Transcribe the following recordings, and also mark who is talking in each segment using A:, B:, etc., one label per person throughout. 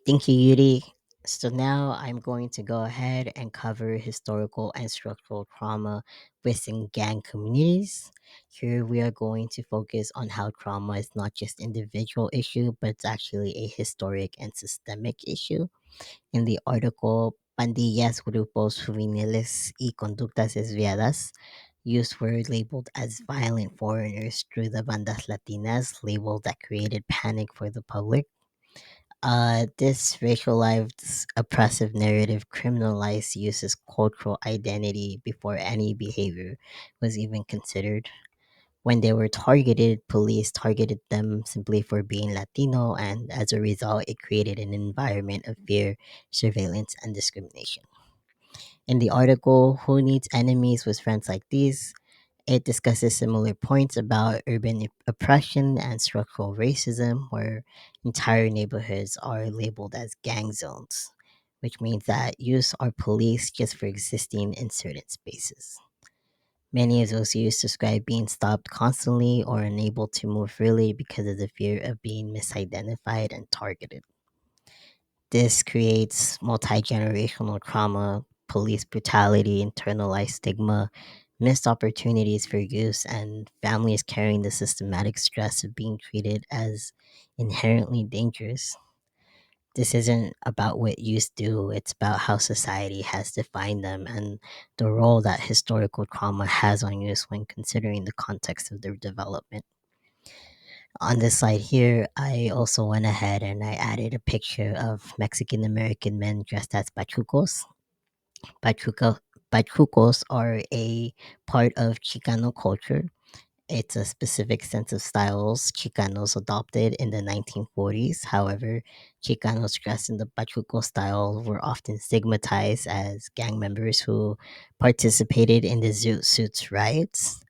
A: Thank you, Yuri. So now I'm going to go ahead and cover historical and structural trauma within gang communities. Here we are going to focus on how trauma is not just individual issue, but it's actually a historic and systemic issue. In the article Pandillas, Grupos Juveniles y Conductas Desviadas, youth were labeled as violent foreigners through the Bandas Latinas, label that created panic for the public. This racialized, oppressive narrative criminalized uses cultural identity before any behavior was even considered. When they were targeted, police targeted them simply for being Latino, and as a result, it created an environment of fear, surveillance, and discrimination. In the article, Who Needs Enemies with Friends Like These? It discusses similar points about urban oppression and structural racism, where entire neighborhoods are labeled as gang zones, which means that youths are policed just for existing in certain spaces. Many of those youths describe being stopped constantly or unable to move freely because of the fear of being misidentified and targeted. This creates multi generational trauma, police brutality, internalized stigma, missed opportunities for use, and families carrying the systematic stress of being treated as inherently dangerous. This isn't about what youth do, it's about how society has defined them and the role that historical trauma has on youth when considering the context of their development. On this slide here, I also went ahead and I added a picture of Mexican American men dressed as pachucos. Pachuca, pachucos are a part of Chicano culture. It's a specific sense of styles Chicanos adopted in the 1940s. However, Chicanos dressed in the Pachuco style were often stigmatized as gang members who participated in the Zoot Suits riots.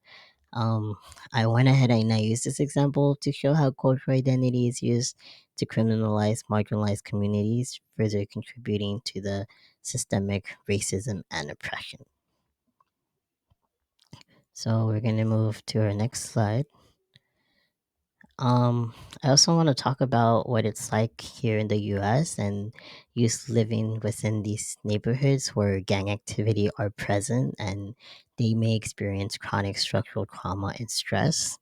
A: Um, I went ahead and I used this example to show how cultural identity is used to criminalize marginalized communities, further contributing to the systemic racism and oppression. So we're going to move to our next slide. Um, I also want to talk about what it's like here in the US and youth living within these neighborhoods where gang activity are present and they may experience chronic structural trauma and stress.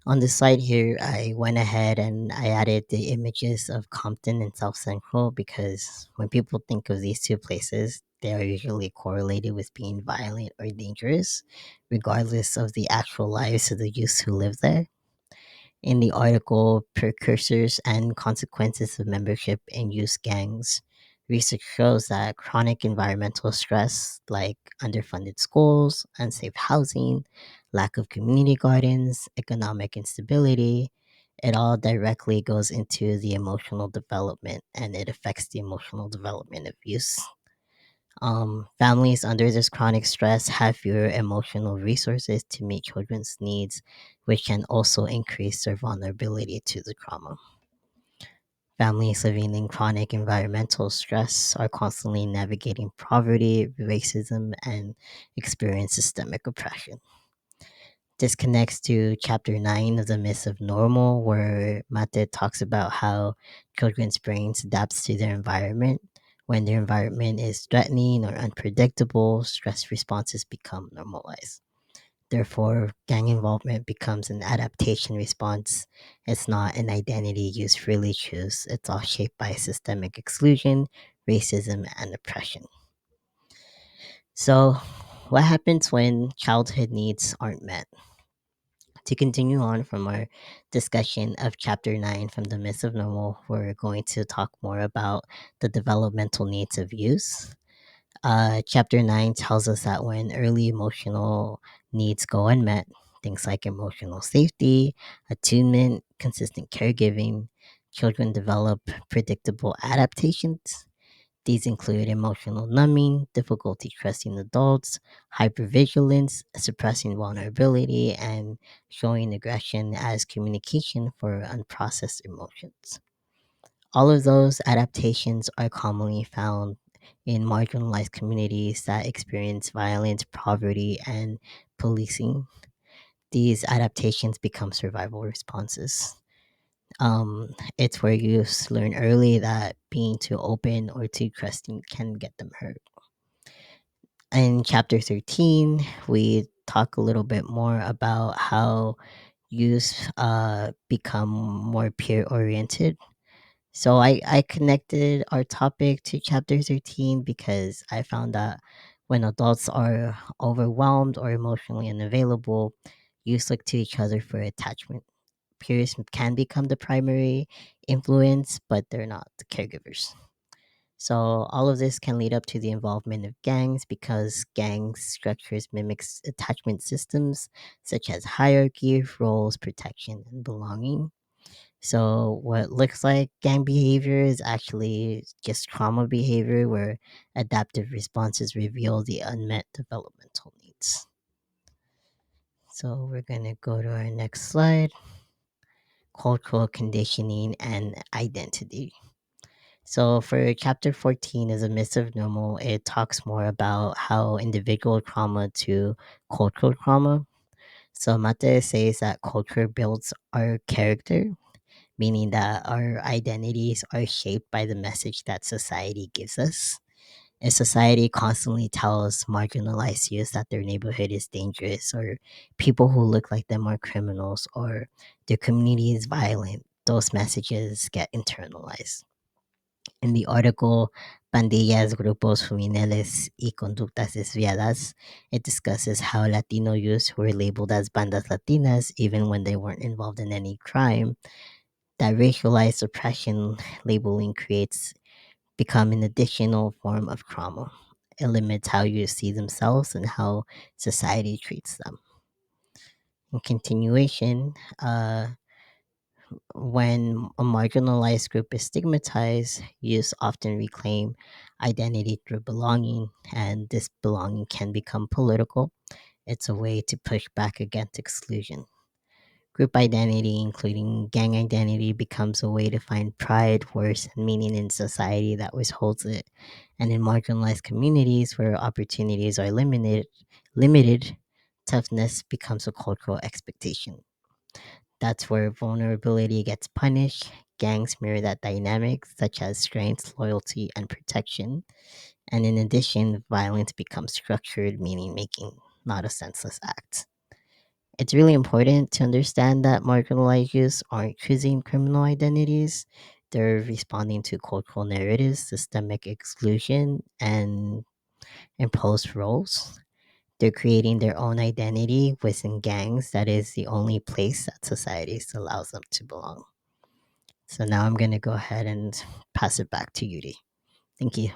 A: On the slide here, I went ahead and I added the images of Compton and South Central because when people think of these two places, they are usually correlated with being violent or dangerous, regardless of the actual lives of the youth who live there. In the article Precursors and Consequences of Membership in Youth Gangs, research shows that chronic environmental stress like underfunded schools, unsafe housing, lack of community gardens, economic instability, it all directly goes into the emotional development and it affects the emotional development of youth. Families under this chronic stress have fewer emotional resources to meet children's needs, which can also increase their vulnerability to the trauma. Families living in chronic environmental stress are constantly navigating poverty, racism, and experience systemic oppression. This connects to chapter 9 of the Myth of Normal, where Mate talks about how children's brains adapts to their environment. When their environment is threatening or unpredictable, stress responses become normalized. Therefore, gang involvement becomes an adaptation response. It's not an identity you freely choose. It's all shaped by systemic exclusion, racism, and oppression. So, what happens when childhood needs aren't met? To continue on from our discussion of chapter 9 from the Myth of Normal, we're going to talk more about the developmental needs of youth. Chapter 9 tells us that when early emotional needs go unmet, things like emotional safety, attunement, consistent caregiving, children develop predictable adaptations. These include emotional numbing, difficulty trusting adults, hypervigilance, suppressing vulnerability, and showing aggression as communication for unprocessed emotions. All of those adaptations are commonly found in marginalized communities that experience violence, poverty, and policing. These adaptations become survival responses. It's where youths learn early that being too open or too trusting can get them hurt. In chapter 13, we talk a little bit more about how youths become more peer oriented. So I connected our topic to chapter 13 because I found that when adults are overwhelmed or emotionally unavailable, youths look to each other for attachment. Peers can become the primary influence, but they're not the caregivers. So all of this can lead up to the involvement of gangs because gang structures mimics attachment systems such as hierarchy, roles, protection, and belonging. So what looks like gang behavior is actually just trauma behavior where adaptive responses reveal the unmet developmental needs. So we're going to go to our next slide, cultural conditioning and identity. So for chapter 14 is a myth of normal, it talks more about how individual trauma to cultural trauma. So Mate says that culture builds our character, meaning that our identities are shaped by the message that society gives us. If society constantly tells marginalized youth that their neighborhood is dangerous, or people who look like them are criminals, or their community is violent, those messages get internalized. In the article Pandillas, Grupos Juveniles y Conductas Desviadas, it discusses how Latino youth were labeled as bandas Latinas even when they weren't involved in any crime. That racialized oppression labeling creates become an additional form of trauma. It limits how you see themselves and how society treats them. In continuation, when a marginalized group is stigmatized, youth often reclaim identity through belonging, and this belonging can become political. It's a way to push back against exclusion. Group identity, including gang identity, becomes a way to find pride, worth, and meaning in society that withholds it. And in marginalized communities where opportunities are limited, toughness becomes a cultural expectation. That's where vulnerability gets punished. Gangs mirror that dynamic, such as strength, loyalty, and protection. And in addition, violence becomes structured, meaning making, not a senseless act. It's really important to understand that marginalized youths aren't choosing criminal identities. They're responding to cultural narratives, systemic exclusion, and imposed roles. They're creating their own identity within gangs. That is the only place that society allows them to belong. So now I'm going to go ahead and pass it back to Yuri. Thank you.